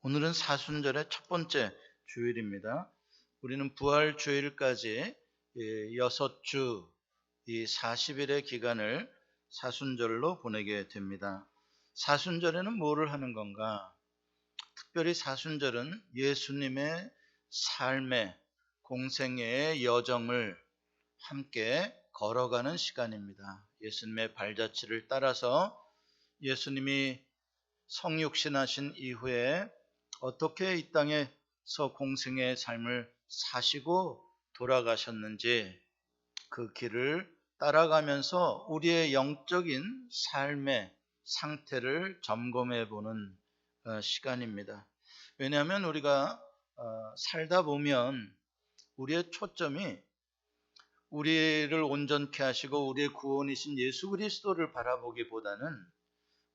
오늘은 사순절의 첫 번째 주일입니다. 우리는 부활 주일까지 6주, 이 40일의 기간을 사순절로 보내게 됩니다. 사순절에는 뭐를 하는 건가? 특별히 사순절은 예수님의 삶의 공생애의 여정을 함께 걸어가는 시간입니다. 예수님의 발자취를 따라서 예수님이 성육신하신 이후에 어떻게 이 땅에서 공생의 삶을 사시고 돌아가셨는지 그 길을 따라가면서 우리의 영적인 삶의 상태를 점검해 보는 시간입니다. 왜냐하면 우리가 살다 보면 우리의 초점이 우리를 온전케 하시고 우리의 구원이신 예수 그리스도를 바라보기보다는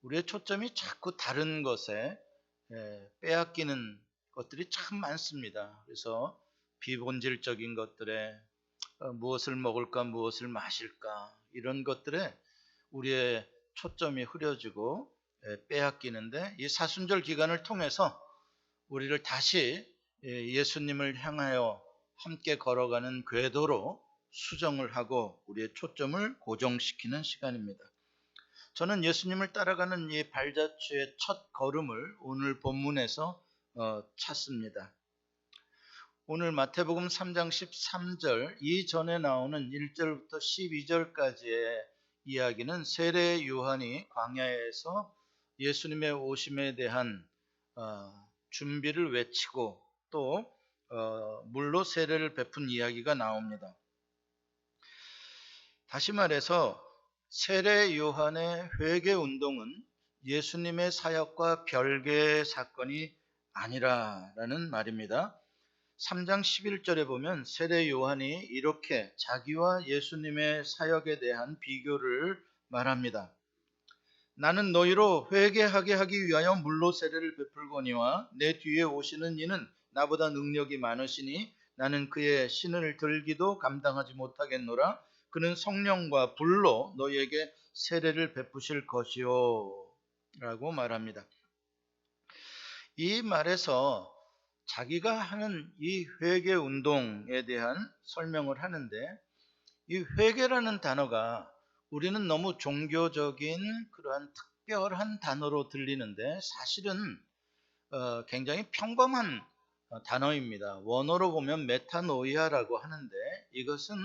우리의 초점이 자꾸 다른 것에 빼앗기는 것들이 참 많습니다. 그래서 비본질적인 것들에 무엇을 먹을까 무엇을 마실까 이런 것들에 우리의 초점이 흐려지고 빼앗기는데, 이 사순절 기간을 통해서 우리를 다시 예수님을 향하여 함께 걸어가는 궤도로 수정을 하고 우리의 초점을 고정시키는 시간입니다. 저는 예수님을 따라가는 이 발자취의 첫 걸음을 오늘 본문에서 찾습니다. 오늘 마태복음 3장 13절 이전에 나오는 1절부터 12절까지의 이야기는 세례 요한이 광야에서 예수님의 오심에 대한 준비를 외치고 또 물로 세례를 베푼 이야기가 나옵니다. 다시 말해서 세례 요한의 회개 운동은 예수님의 사역과 별개의 사건이 아니라라는 말입니다. 3장 11절에 보면 세례 요한이 이렇게 자기와 예수님의 사역에 대한 비교를 말합니다. 나는 너희로 회개하게 하기 위하여 물로 세례를 베풀거니와 내 뒤에 오시는 이는 나보다 능력이 많으시니 나는 그의 신을 들기도 감당하지 못하겠노라. 그는 성령과 불로 너희에게 세례를 베푸실 것이요 라고 말합니다. 이 말에서 자기가 하는 이 회개 운동에 대한 설명을 하는데, 이 회개라는 단어가 우리는 너무 종교적인 그러한 특별한 단어로 들리는데 사실은 굉장히 평범한 단어입니다. 원어로 보면 메타노이아라고 하는데 이것은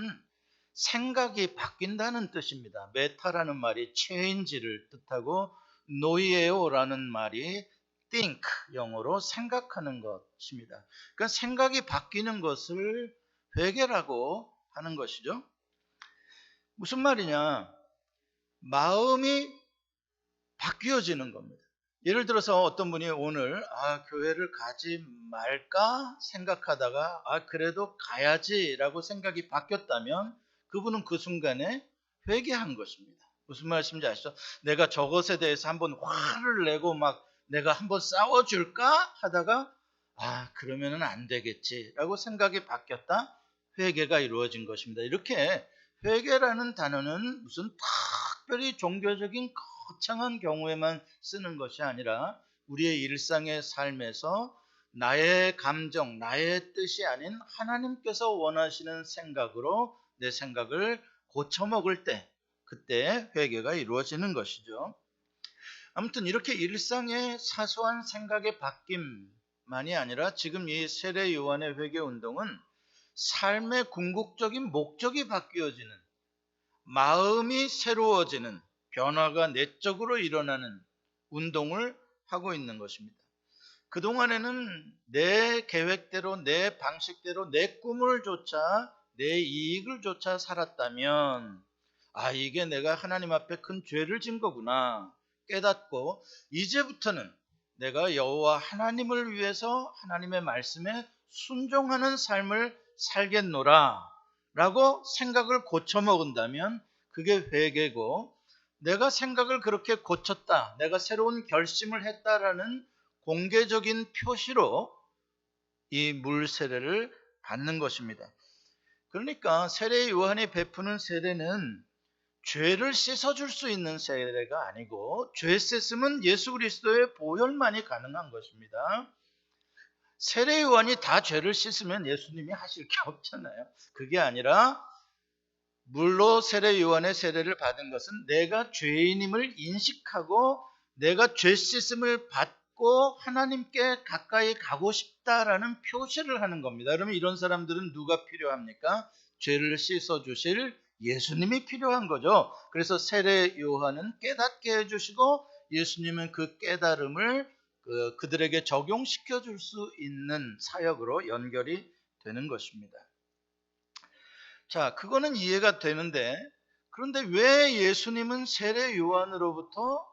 생각이 바뀐다는 뜻입니다. 메타라는 말이 change를 뜻하고 노이에오라는 말이 think, 영어로 생각하는 것입니다. 그러니까 생각이 바뀌는 것을 회개라고 하는 것이죠. 무슨 말이냐? 마음이 바뀌어지는 겁니다. 예를 들어서 어떤 분이 오늘 교회를 가지 말까 생각하다가 그래도 가야지라고 생각이 바뀌었다면 그분은 그 순간에 회개한 것입니다. 무슨 말씀인지 아시죠? 내가 저것에 대해서 한번 화를 내고 막 내가 한번 싸워줄까 하다가 그러면은 안 되겠지라고 생각이 바뀌었다, 회개가 이루어진 것입니다. 이렇게 회개라는 단어는 무슨 특별히 종교적인 거창한 경우에만 쓰는 것이 아니라 우리의 일상의 삶에서 나의 감정, 나의 뜻이 아닌 하나님께서 원하시는 생각으로 내 생각을 고쳐먹을 때, 그때 회개가 이루어지는 것이죠. 아무튼 이렇게 일상의 사소한 생각의 바뀜만이 아니라 지금 이 세례 요한의 회개 운동은 삶의 궁극적인 목적이 바뀌어지는, 마음이 새로워지는, 변화가 내적으로 일어나는 운동을 하고 있는 것입니다. 그동안에는 내 계획대로, 내 방식대로, 내 꿈을 쫓아, 내 이익을 쫓아 살았다면 이게 내가 하나님 앞에 큰 죄를 진 거구나 깨닫고, 이제부터는 내가 여호와 하나님을 위해서 하나님의 말씀에 순종하는 삶을 살겠노라 라고 생각을 고쳐먹은다면 그게 회개고, 내가 생각을 그렇게 고쳤다, 내가 새로운 결심을 했다라는 공개적인 표시로 이 물 세례를 받는 것입니다. 그러니까 세례 요한이 베푸는 세례는 죄를 씻어줄 수 있는 세례가 아니고 죄 씻음은 예수 그리스도의 보혈만이 가능한 것입니다. 세례 요한이 다 죄를 씻으면 예수님이 하실 게 없잖아요. 그게 아니라 물로 세례 요한의 세례를 받은 것은 내가 죄인임을 인식하고 내가 죄 씻음을 받고 하나님께 가까이 가고 싶다라는 표시를 하는 겁니다. 그러면 이런 사람들은 누가 필요합니까? 죄를 씻어 주실 예수님이 필요한 거죠. 그래서 세례 요한은 깨닫게 해주시고 예수님은 그 깨달음을 그들에게 적용시켜 줄 수 있는 사역으로 연결이 되는 것입니다. 자, 그거는 이해가 되는데, 그런데 왜 예수님은 세례 요한으로부터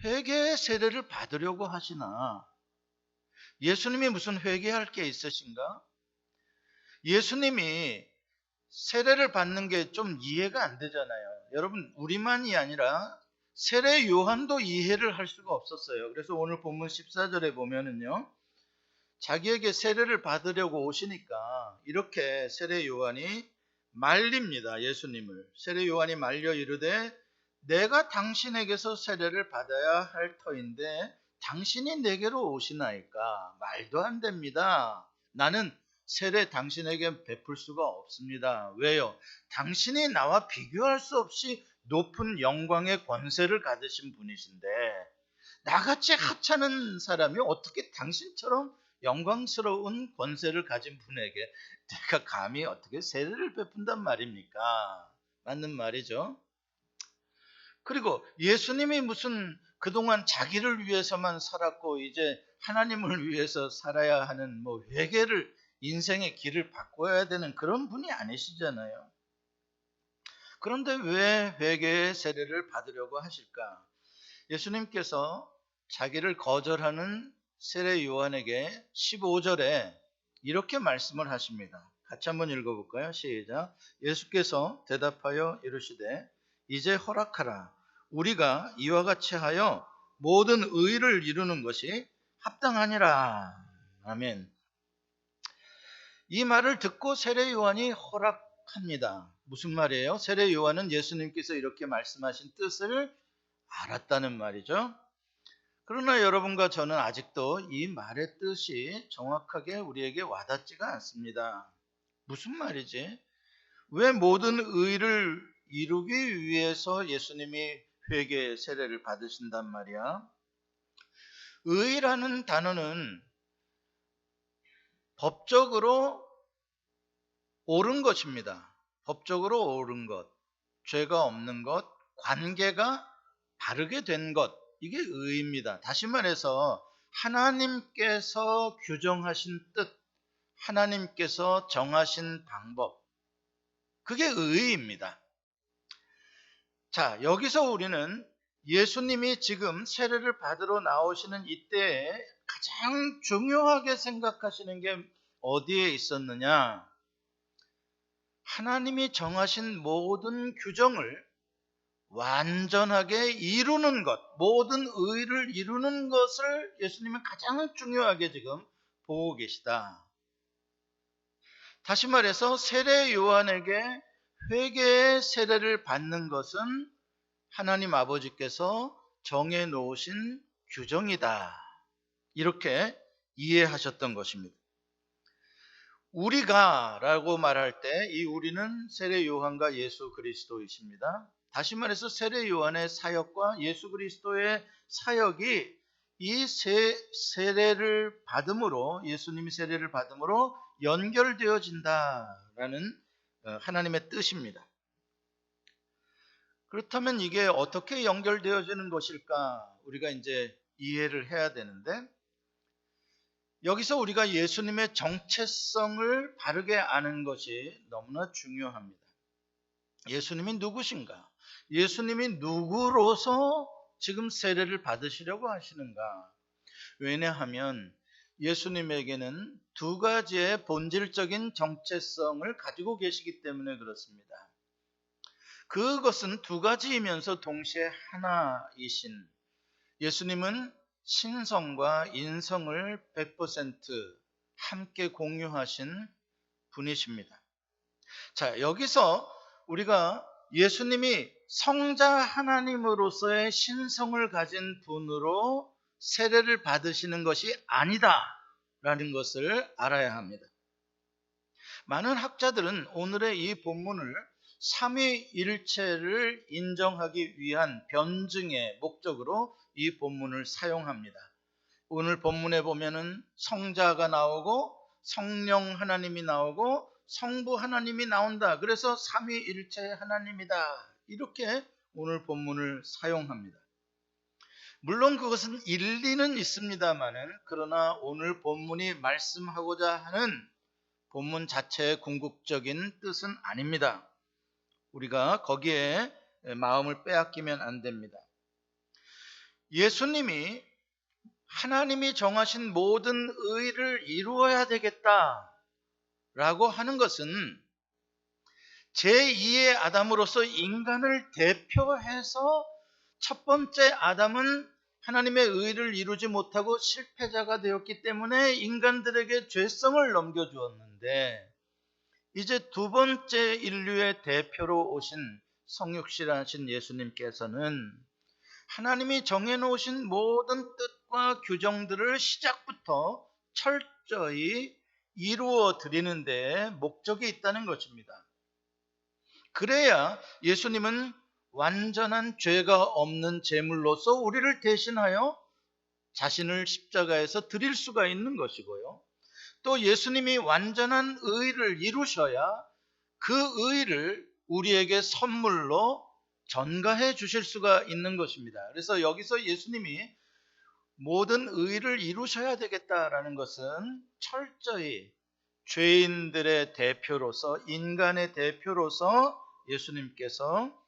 회개의 세례를 받으려고 하시나? 예수님이 무슨 회개할 게 있으신가? 예수님이 세례를 받는 게 좀 이해가 안 되잖아요. 여러분, 우리만이 아니라 세례 요한도 이해를 할 수가 없었어요. 그래서 오늘 본문 14절에 보면은요, 자기에게 세례를 받으려고 오시니까 이렇게 세례 요한이 말립니다. 예수님을. 세례 요한이 말려 이르되 내가 당신에게서 세례를 받아야 할 터인데 당신이 내게로 오시나이까? 말도 안 됩니다. 나는 세례 당신에게 베풀 수가 없습니다. 왜요? 당신이 나와 비교할 수 없이 높은 영광의 권세를 가지신 분이신데 나같이 하찮은 사람이 어떻게 당신처럼 영광스러운 권세를 가진 분에게 내가 감히 어떻게 세례를 베푼단 말입니까? 맞는 말이죠. 그리고 예수님이 무슨 그동안 자기를 위해서만 살았고 이제 하나님을 위해서 살아야 하는 회개를 인생의 길을 바꿔야 되는 그런 분이 아니시잖아요. 그런데 왜 회개의 세례를 받으려고 하실까? 예수님께서 자기를 거절하는 세례 요한에게 15절에 이렇게 말씀을 하십니다. 같이 한번 읽어볼까요? 시작. 예수께서 대답하여 이르시되 이제 허락하라. 우리가 이와 같이 하여 모든 의를 이루는 것이 합당하니라. 아멘. 이 말을 듣고 세례 요한이 허락합니다. 무슨 말이에요? 세례 요한은 예수님께서 이렇게 말씀하신 뜻을 알았다는 말이죠. 그러나 여러분과 저는 아직도 이 말의 뜻이 정확하게 우리에게 와닿지가 않습니다. 무슨 말이지? 왜 모든 의를 이루기 위해서 예수님이 회개 세례를 받으신단 말이야? 의라는 단어는 법적으로 옳은 것입니다. 법적으로 옳은 것, 죄가 없는 것, 관계가 바르게 된 것, 이게 의입니다. 다시 말해서 하나님께서 규정하신 뜻, 하나님께서 정하신 방법, 그게 의입니다. 자, 여기서 우리는 예수님이 지금 세례를 받으러 나오시는 이때에 가장 중요하게 생각하시는 게 어디에 있었느냐? 하나님이 정하신 모든 규정을 완전하게 이루는 것, 모든 의를 이루는 것을 예수님은 가장 중요하게 지금 보고 계시다. 다시 말해서 세례 요한에게 회개의 세례를 받는 것은 하나님 아버지께서 정해 놓으신 규정이다. 이렇게 이해하셨던 것입니다. 우리가 라고 말할 때 이 우리는 세례 요한과 예수 그리스도이십니다. 다시 말해서 세례 요한의 사역과 예수 그리스도의 사역이 이 세례를 받음으로, 예수님이 세례를 받음으로 연결되어진다라는 하나님의 뜻입니다. 그렇다면 이게 어떻게 연결되어지는 것일까? 우리가 이제 이해를 해야 되는데, 여기서 우리가 예수님의 정체성을 바르게 아는 것이 너무나 중요합니다. 예수님이 누구신가? 예수님이 누구로서 지금 세례를 받으시려고 하시는가? 왜냐하면 예수님에게는 두 가지의 본질적인 정체성을 가지고 계시기 때문에 그렇습니다. 그것은 두 가지이면서 동시에 하나이신 예수님은 신성과 인성을 100% 함께 공유하신 분이십니다. 자, 여기서 우리가 예수님이 성자 하나님으로서의 신성을 가진 분으로 세례를 받으시는 것이 아니다 라는 것을 알아야 합니다. 많은 학자들은 오늘의 이 본문을 삼위일체를 인정하기 위한 변증의 목적으로 이 본문을 사용합니다. 오늘 본문에 보면은 성자가 나오고 성령 하나님이 나오고 성부 하나님이 나온다. 그래서 삼위일체 하나님이다. 이렇게 오늘 본문을 사용합니다. 물론 그것은 일리는 있습니다만은, 그러나 오늘 본문이 말씀하고자 하는 본문 자체의 궁극적인 뜻은 아닙니다. 우리가 거기에 마음을 빼앗기면 안 됩니다. 예수님이 하나님이 정하신 모든 의를 이루어야 되겠다라고 하는 것은 제2의 아담으로서 인간을 대표해서 첫 번째 아담은 하나님의 의를 이루지 못하고 실패자가 되었기 때문에 인간들에게 죄성을 넘겨주었는데, 이제 두 번째 인류의 대표로 오신 성육신하신 예수님께서는 하나님이 정해놓으신 모든 뜻과 규정들을 시작부터 철저히 이루어 드리는 데 목적이 있다는 것입니다. 그래야 예수님은 완전한 죄가 없는 제물로서 우리를 대신하여 자신을 십자가에서 드릴 수가 있는 것이고요. 또 예수님이 완전한 의를 이루셔야 그 의를 우리에게 선물로 전가해 주실 수가 있는 것입니다. 그래서 여기서 예수님이 모든 의를 이루셔야 되겠다라는 것은 철저히 죄인들의 대표로서, 인간의 대표로서 예수님께서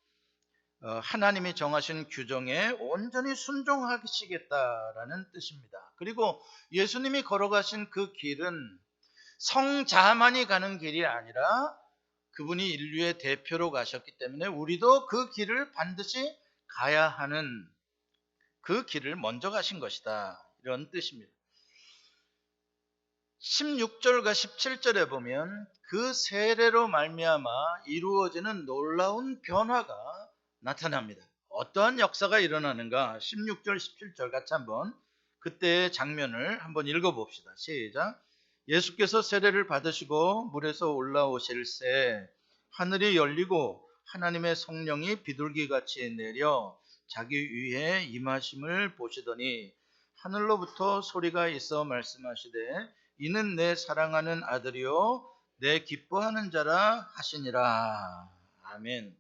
하나님이 정하신 규정에 온전히 순종하시겠다라는 뜻입니다. 그리고 예수님이 걸어가신 그 길은 성자만이 가는 길이 아니라 그분이 인류의 대표로 가셨기 때문에 우리도 그 길을 반드시 가야 하는, 그 길을 먼저 가신 것이다, 이런 뜻입니다. 16절과 17절에 보면 그 세례로 말미암아 이루어지는 놀라운 변화가 나타납니다. 어떠한 역사가 일어나는가? 16절, 17절 같이 한번 그때의 장면을 한번 읽어봅시다. 시작. 예수께서 세례를 받으시고 물에서 올라오실새 하늘이 열리고 하나님의 성령이 비둘기같이 내려 자기 위에 임하심을 보시더니 하늘로부터 소리가 있어 말씀하시되 이는 내 사랑하는 아들이요 내 기뻐하는 자라 하시니라. 아멘.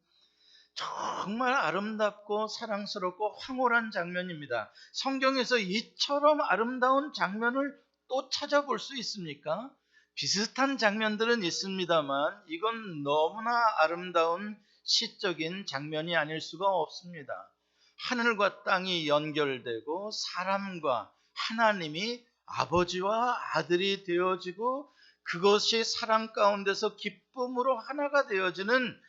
정말 아름답고 사랑스럽고 황홀한 장면입니다. 성경에서 이처럼 아름다운 장면을 또 찾아볼 수 있습니까? 비슷한 장면들은 있습니다만 이건 너무나 아름다운 시적인 장면이 아닐 수가 없습니다. 하늘과 땅이 연결되고 사람과 하나님이 아버지와 아들이 되어지고 그것이 사랑 가운데서 기쁨으로 하나가 되어지는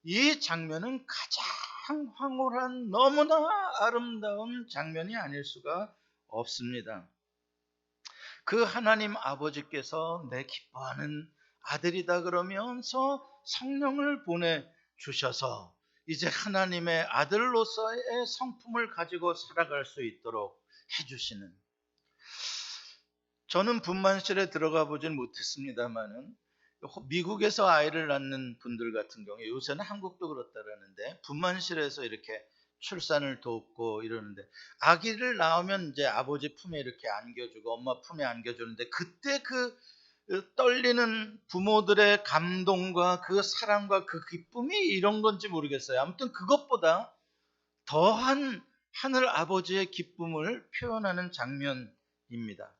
이 장면은 가장 황홀한 너무나 아름다운 장면이 아닐 수가 없습니다. 그 하나님 아버지께서 내 기뻐하는 아들이다 그러면서 성령을 보내주셔서 이제 하나님의 아들로서의 성품을 가지고 살아갈 수 있도록 해주시는, 저는 분만실에 들어가 보진 못했습니다만은 미국에서 아이를 낳는 분들 같은 경우에, 요새는 한국도 그렇다라는데 분만실에서 이렇게 출산을 돕고 이러는데 아기를 낳으면 이제 아버지 품에 이렇게 안겨주고 엄마 품에 안겨주는데 그때 그 떨리는 부모들의 감동과 그 사랑과 그 기쁨이 이런 건지 모르겠어요. 아무튼 그것보다 더한 하늘 아버지의 기쁨을 표현하는 장면입니다.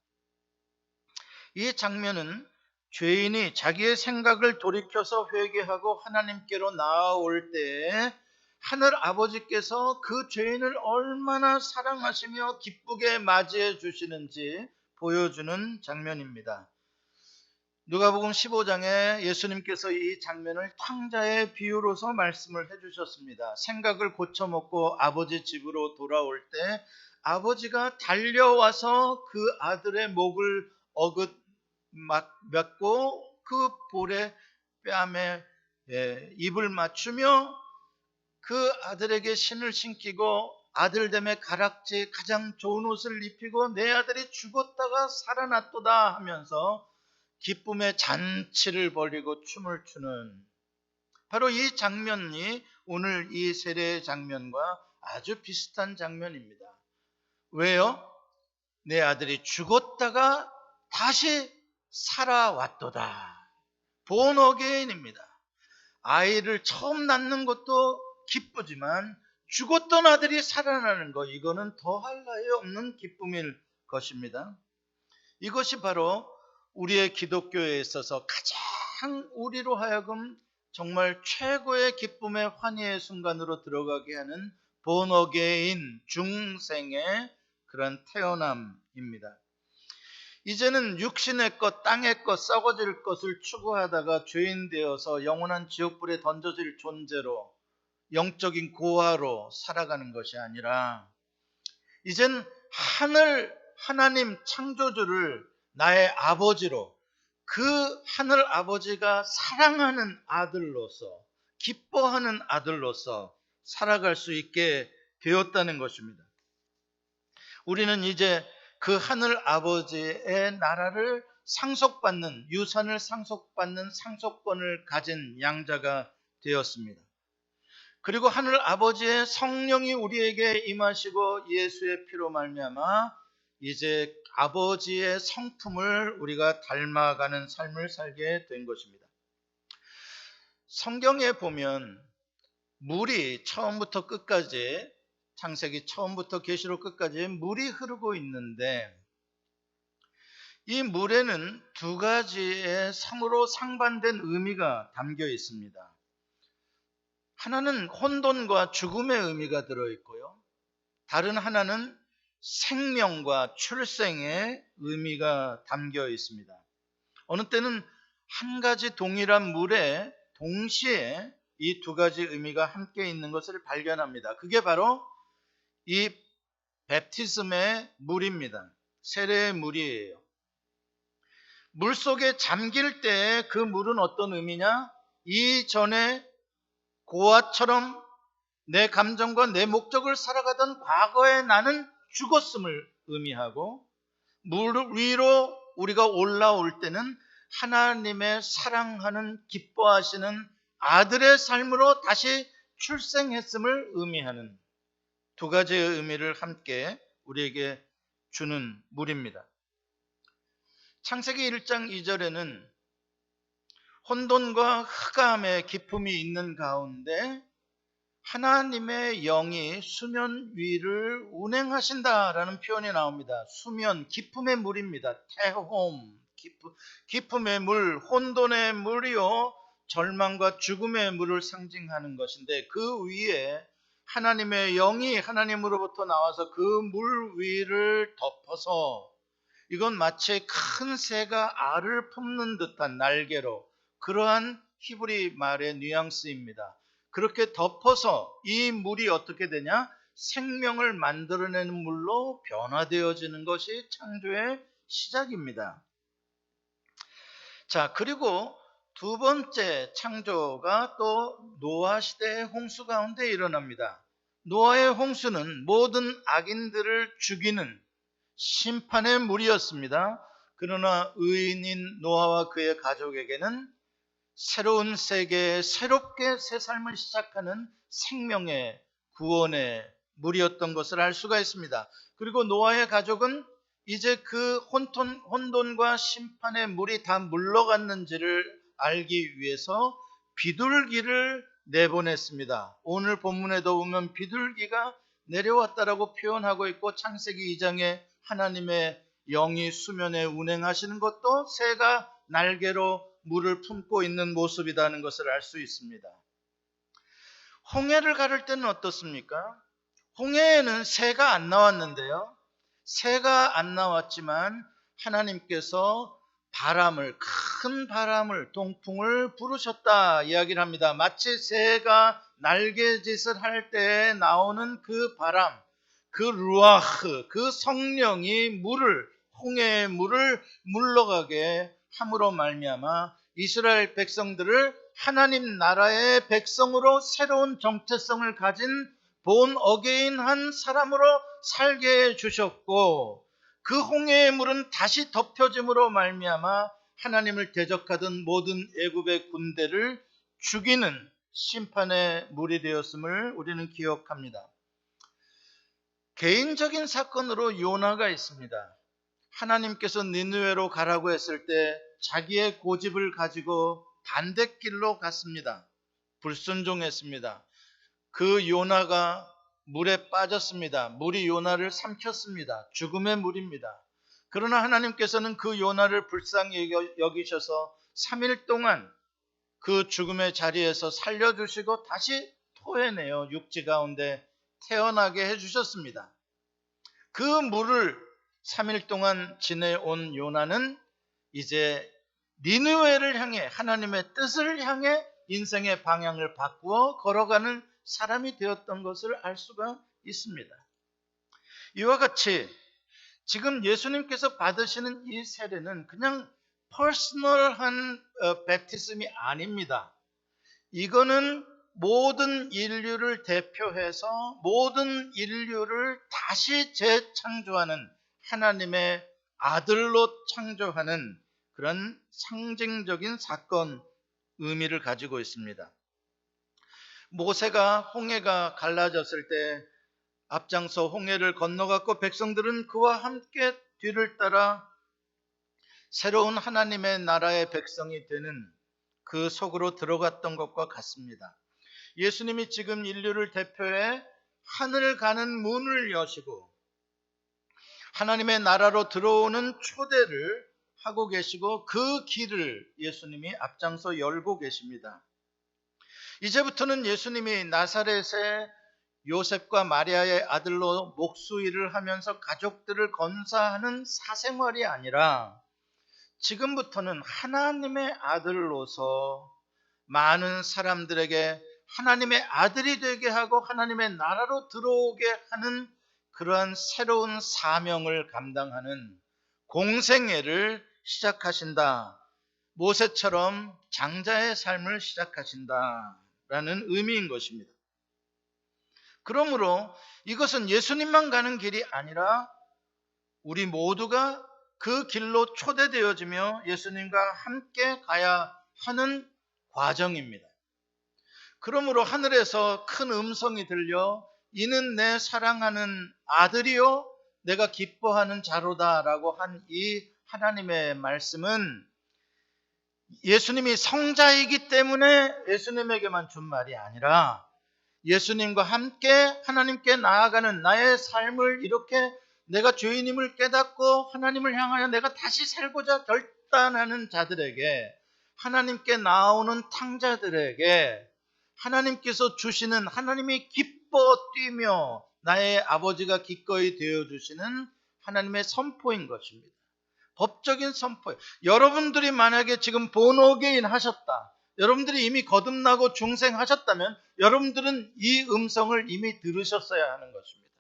이 장면은 죄인이 자기의 생각을 돌이켜서 회개하고 하나님께로 나아올 때에 하늘 아버지께서 그 죄인을 얼마나 사랑하시며 기쁘게 맞이해 주시는지 보여주는 장면입니다. 누가복음 15장에 예수님께서 이 장면을 탕자의 비유로서 말씀을 해주셨습니다. 생각을 고쳐먹고 아버지 집으로 돌아올 때 아버지가 달려와서 그 아들의 목을 맞고 그 볼에 뺨에 입을 맞추며 그 아들에게 신을 신기고 아들됨의 가락지 가장 좋은 옷을 입히고 내 아들이 죽었다가 살아났도다 하면서 기쁨의 잔치를 벌이고 춤을 추는, 바로 이 장면이 오늘 이 세례의 장면과 아주 비슷한 장면입니다. 왜요? 내 아들이 죽었다가 다시 살아왔도다. 본 어게인입니다. 아이를 처음 낳는 것도 기쁘지만 죽었던 아들이 살아나는 것, 이거는 더할 나위 없는 기쁨일 것입니다. 이것이 바로 우리의 기독교에 있어서 가장 우리로 하여금 정말 최고의 기쁨의 환희의 순간으로 들어가게 하는 본 어게인 중생의 그런 태어남입니다. 이제는 육신의 것, 땅의 것, 썩어질 것을 추구하다가 죄인 되어서 영원한 지옥불에 던져질 존재로, 영적인 고아로 살아가는 것이 아니라 이젠 하나님 창조주를 나의 아버지로, 그 하늘 아버지가 사랑하는 아들로서, 기뻐하는 아들로서 살아갈 수 있게 되었다는 것입니다. 우리는 이제 그 하늘 아버지의 나라를 상속받는, 유산을 상속받는 상속권을 가진 양자가 되었습니다. 그리고 하늘 아버지의 성령이 우리에게 임하시고 예수의 피로 말미암아 이제 아버지의 성품을 우리가 닮아가는 삶을 살게 된 것입니다. 성경에 보면 물이 처음부터 끝까지, 창세기 처음부터 계시록 끝까지 물이 흐르고 있는데, 이 물에는 두 가지의 상으로 상반된 의미가 담겨 있습니다. 하나는 혼돈과 죽음의 의미가 들어있고요, 다른 하나는 생명과 출생의 의미가 담겨 있습니다. 어느 때는 한 가지 동일한 물에 동시에 이 두 가지 의미가 함께 있는 것을 발견합니다. 그게 바로 이 베프티즘의 물입니다. 세례의 물이에요. 물 속에 잠길 때 그 물은 어떤 의미냐? 이전에 고아처럼 내 감정과 내 목적을 살아가던 과거의 나는 죽었음을 의미하고, 물 위로 우리가 올라올 때는 하나님의 사랑하는, 기뻐하시는 아들의 삶으로 다시 출생했음을 의미하는 두 가지의 의미를 함께 우리에게 주는 물입니다. 창세기 1장 2절에는 혼돈과 흑암의 기품이 있는 가운데 하나님의 영이 수면 위를 운행하신다라는 표현이 나옵니다. 수면, 기품의 물입니다. 태홈, 기품의 물, 혼돈의 물이요, 절망과 죽음의 물을 상징하는 것인데, 그 위에 하나님의 영이 하나님으로부터 나와서 그 물 위를 덮어서, 이건 마치 큰 새가 알을 품는 듯한 날개로, 그러한 히브리 말의 뉘앙스입니다. 그렇게 덮어서 이 물이 어떻게 되냐? 생명을 만들어내는 물로 변화되어지는 것이 창조의 시작입니다. 자, 그리고 두 번째 창조가 또 노아 시대의 홍수 가운데 일어납니다. 노아의 홍수는 모든 악인들을 죽이는 심판의 물이었습니다. 그러나 의인인 노아와 그의 가족에게는 새로운 세계에 새롭게 새 삶을 시작하는 생명의, 구원의 물이었던 것을 알 수가 있습니다. 그리고 노아의 가족은 이제 그 혼돈과 심판의 물이 다 물러갔는지를 알기 위해서 비둘기를 내보냈습니다. 오늘 본문에도 보면 비둘기가 내려왔다라고 표현하고 있고, 창세기 2장에 하나님의 영이 수면에 운행하시는 것도 새가 날개로 물을 품고 있는 모습이라는 것을 알 수 있습니다. 홍해를 가를 때는 어떻습니까? 홍해에는 새가 안 나왔는데요, 새가 안 나왔지만 하나님께서 큰 바람을, 동풍을 부르셨다 이야기를 합니다. 마치 새가 날개짓을 할 때 나오는 그 바람, 그 루아흐, 그 성령이 홍해의 물을 물러가게 함으로 말미암아 이스라엘 백성들을 하나님 나라의 백성으로 새로운 정체성을 가진 본 어게인한 사람으로 살게 해주셨고, 그 홍해의 물은 다시 덮여짐으로 말미암아 하나님을 대적하던 모든 애굽의 군대를 죽이는 심판의 물이 되었음을 우리는 기억합니다. 개인적인 사건으로 요나가 있습니다. 하나님께서 니느웨로 가라고 했을 때 자기의 고집을 가지고 반대길로 갔습니다. 불순종했습니다. 그 요나가 물에 빠졌습니다. 물이 요나를 삼켰습니다. 죽음의 물입니다. 그러나 하나님께서는 그 요나를 불쌍히 여기셔서 3일 동안 그 죽음의 자리에서 살려주시고 다시 토해내어 육지 가운데 태어나게 해주셨습니다. 그 물을 3일 동안 지내온 요나는 이제 니느웨를 향해, 하나님의 뜻을 향해 인생의 방향을 바꾸어 걸어가는 사람이 되었던 것을 알 수가 있습니다. 이와 같이 지금 예수님께서 받으시는 이 세례는 그냥 퍼스널한 베프티즘이 아닙니다. 이거는 모든 인류를 대표해서 모든 인류를 다시 재창조하는, 하나님의 아들로 창조하는 그런 상징적인 사건, 의미를 가지고 있습니다. 모세가 홍해가 갈라졌을 때 앞장서 홍해를 건너갔고, 백성들은 그와 함께 뒤를 따라 새로운 하나님의 나라의 백성이 되는 그 속으로 들어갔던 것과 같습니다. 예수님이 지금 인류를 대표해 하늘 가는 문을 여시고 하나님의 나라로 들어오는 초대를 하고 계시고, 그 길을 예수님이 앞장서 열고 계십니다. 이제부터는 예수님이 나사렛의 요셉과 마리아의 아들로 목수일을 하면서 가족들을 건사하는 사생활이 아니라, 지금부터는 하나님의 아들로서 많은 사람들에게 하나님의 아들이 되게 하고 하나님의 나라로 들어오게 하는 그러한 새로운 사명을 감당하는 공생애를 시작하신다. 모세처럼 장자의 삶을 시작하신다라는 의미인 것입니다. 그러므로 이것은 예수님만 가는 길이 아니라 우리 모두가 그 길로 초대되어지며 예수님과 함께 가야 하는 과정입니다. 그러므로 하늘에서 큰 음성이 들려 이는 내 사랑하는 아들이요 내가 기뻐하는 자로다 라고 한 이 하나님의 말씀은 예수님이 성자이기 때문에 예수님에게만 준 말이 아니라, 예수님과 함께 하나님께 나아가는 나의 삶을 이렇게 내가 죄인임을 깨닫고 하나님을 향하여 내가 다시 살고자 결단하는 자들에게, 하나님께 나오는 탕자들에게 하나님께서 주시는, 하나님이 기뻐 뛰며 나의 아버지가 기꺼이 되어주시는 하나님의 선포인 것입니다. 법적인 선포예요. 여러분들이 만약에 지금 본어게인 하셨다, 여러분들이 이미 거듭나고 중생하셨다면 여러분들은 이 음성을 이미 들으셨어야 하는 것입니다.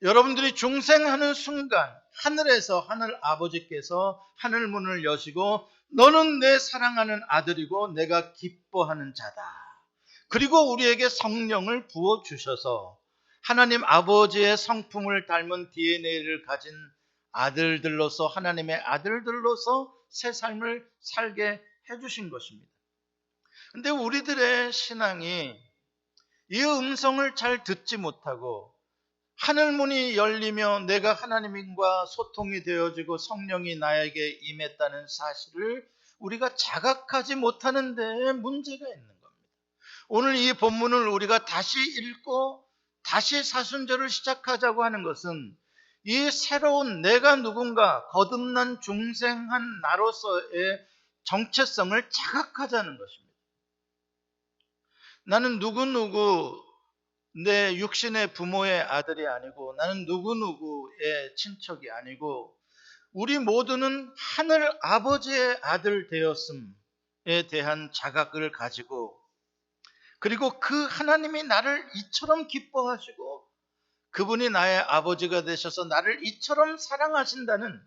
여러분들이 중생하는 순간 하늘에서 하늘 아버지께서 하늘 문을 여시고 너는 내 사랑하는 아들이고 내가 기뻐하는 자다. 그리고 우리에게 성령을 부어주셔서 하나님 아버지의 성품을 닮은 DNA를 가진 아들들로서, 하나님의 아들들로서 새 삶을 살게 해주신 것입니다. 근데 우리들의 신앙이 이 음성을 잘 듣지 못하고 하늘문이 열리며 내가 하나님과 소통이 되어지고 성령이 나에게 임했다는 사실을 우리가 자각하지 못하는 데 문제가 있는 겁니다. 오늘 이 본문을 우리가 다시 읽고 다시 사순절을 시작하자고 하는 것은 이 새로운 내가 누군가 거듭난 중생한 나로서의 정체성을 자각하자는 것입니다. 나는 누구누구 내 육신의 부모의 아들이 아니고, 나는 누구누구의 친척이 아니고, 우리 모두는 하늘 아버지의 아들 되었음에 대한 자각을 가지고, 그리고 그 하나님이 나를 이처럼 기뻐하시고 그분이 나의 아버지가 되셔서 나를 이처럼 사랑하신다는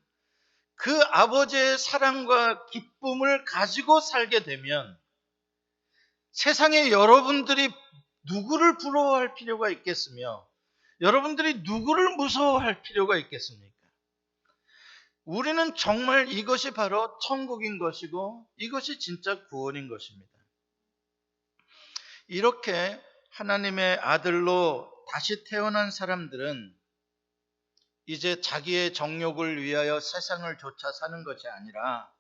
그 아버지의 사랑과 기쁨을 가지고 살게 되면 세상에 여러분들이 누구를 부러워할 필요가 있겠으며 여러분들이 누구를 무서워할 필요가 있겠습니까? 우리는 정말 이것이 바로 천국인 것이고 이것이 진짜 구원인 것입니다. 이렇게 하나님의 아들로 다시 태어난 사람들은 이제 자기의 정욕을 위하여 세상을 쫓아 사는 것이 아니라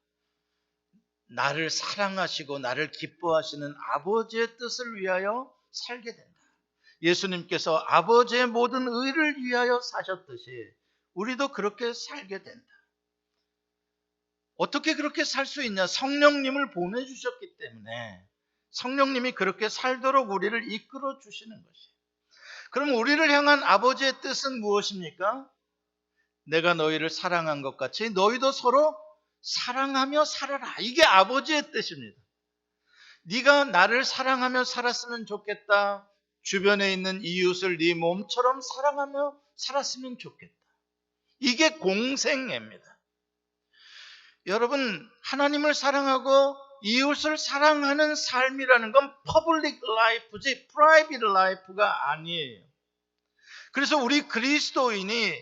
나를 사랑하시고 나를 기뻐하시는 아버지의 뜻을 위하여 살게 된다. 예수님께서 아버지의 모든 의를 위하여 사셨듯이 우리도 그렇게 살게 된다. 어떻게 그렇게 살 수 있냐? 성령님을 보내주셨기 때문에 성령님이 그렇게 살도록 우리를 이끌어 주시는 것이에요. 그럼 우리를 향한 아버지의 뜻은 무엇입니까? 내가 너희를 사랑한 것 같이 너희도 서로 사랑하며 살아라. 이게 아버지의 뜻입니다. 네가 나를 사랑하며 살았으면 좋겠다. 주변에 있는 이웃을 네 몸처럼 사랑하며 살았으면 좋겠다. 이게 공생애입니다. 여러분, 하나님을 사랑하고 이웃을 사랑하는 삶이라는 건 퍼블릭 라이프지 프라이빗 라이프가 아니에요. 그래서 우리 그리스도인이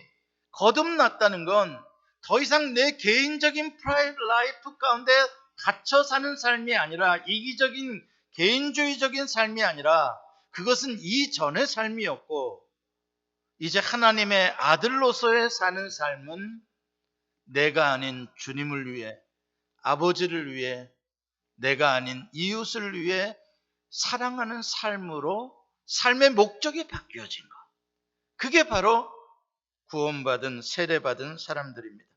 거듭났다는 건 더 이상 내 개인적인 프라이빗 라이프 가운데 갇혀 사는 삶이 아니라 이기적인 개인주의적인 삶이 아니라 그것은 이전의 삶이었고 이제 하나님의 아들로서의 사는 삶은 내가 아닌 주님을 위해 아버지를 위해 내가 아닌 이웃을 위해 사랑하는 삶으로 삶의 목적이 바뀌어진 것. 그게 바로 구원받은 세례받은 사람들입니다.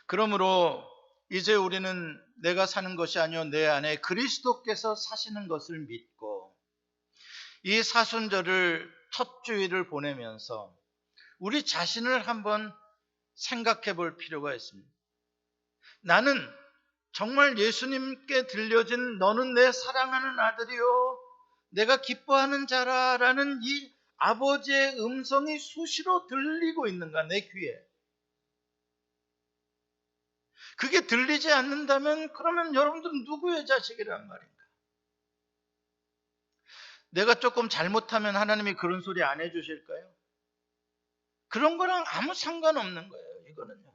그러므로 이제 우리는 내가 사는 것이 아니요 내 안에 그리스도께서 사시는 것을 믿고 이 사순절을 첫 주일을 보내면서 우리 자신을 한번 생각해 볼 필요가 있습니다. 나는 정말 예수님께 들려진 너는 내 사랑하는 아들이요 내가 기뻐하는 자라라는 이 아버지의 음성이 수시로 들리고 있는가 내 귀에. 그게 들리지 않는다면 그러면 여러분들은 누구의 자식이란 말인가? 내가 조금 잘못하면 하나님이 그런 소리 안 해주실까요? 그런 거랑 아무 상관없는 거예요. 이거는요.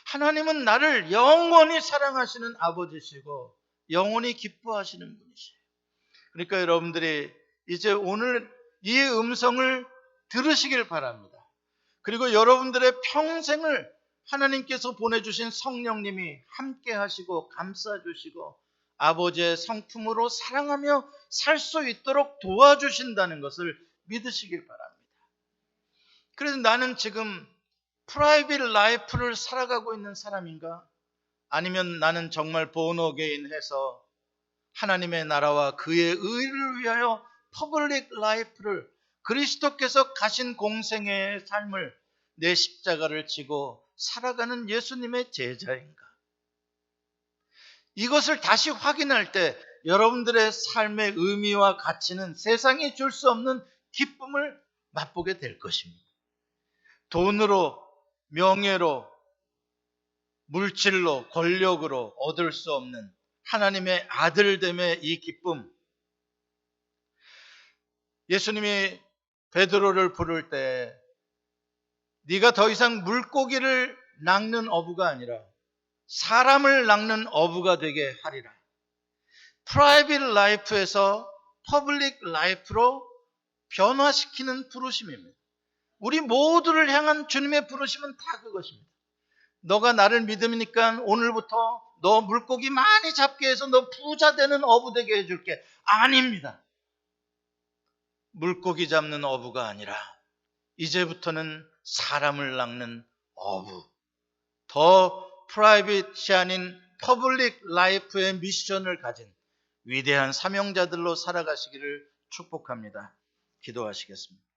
하나님은 나를 영원히 사랑하시는 아버지시고 영원히 기뻐하시는 분이세요. 그러니까 여러분들이 이제 오늘 이 음성을 들으시길 바랍니다. 그리고 여러분들의 평생을 하나님께서 보내주신 성령님이 함께 하시고 감싸주시고 아버지의 성품으로 사랑하며 살 수 있도록 도와주신다는 것을 믿으시길 바랍니다. 그래서 나는 지금 프라이빗 라이프를 살아가고 있는 사람인가? 아니면 나는 정말 born again 해서 하나님의 나라와 그의 의를 위하여 퍼블릭 라이프를 그리스도께서 가신 공생애의 삶을 내 십자가를 지고 살아가는 예수님의 제자인가? 이것을 다시 확인할 때 여러분들의 삶의 의미와 가치는 세상이 줄 수 없는 기쁨을 맛보게 될 것입니다. 돈으로, 명예로, 물질로, 권력으로 얻을 수 없는 하나님의 아들됨의 이 기쁨. 예수님이 베드로를 부를 때 네가 더 이상 물고기를 낚는 어부가 아니라 사람을 낚는 어부가 되게 하리라. 프라이빗 라이프에서 퍼블릭 라이프로 변화시키는 부르심입니다. 우리 모두를 향한 주님의 부르심은 다 그것입니다. 너가 나를 믿으니까 오늘부터 너 물고기 많이 잡게 해서 너 부자 되는 어부 되게 해줄게. 아닙니다. 물고기 잡는 어부가 아니라 이제부터는 사람을 낚는 어부. 더 프라이빗이 아닌 퍼블릭 라이프의 미션을 가진 위대한 사명자들로 살아가시기를 축복합니다. 기도하시겠습니다.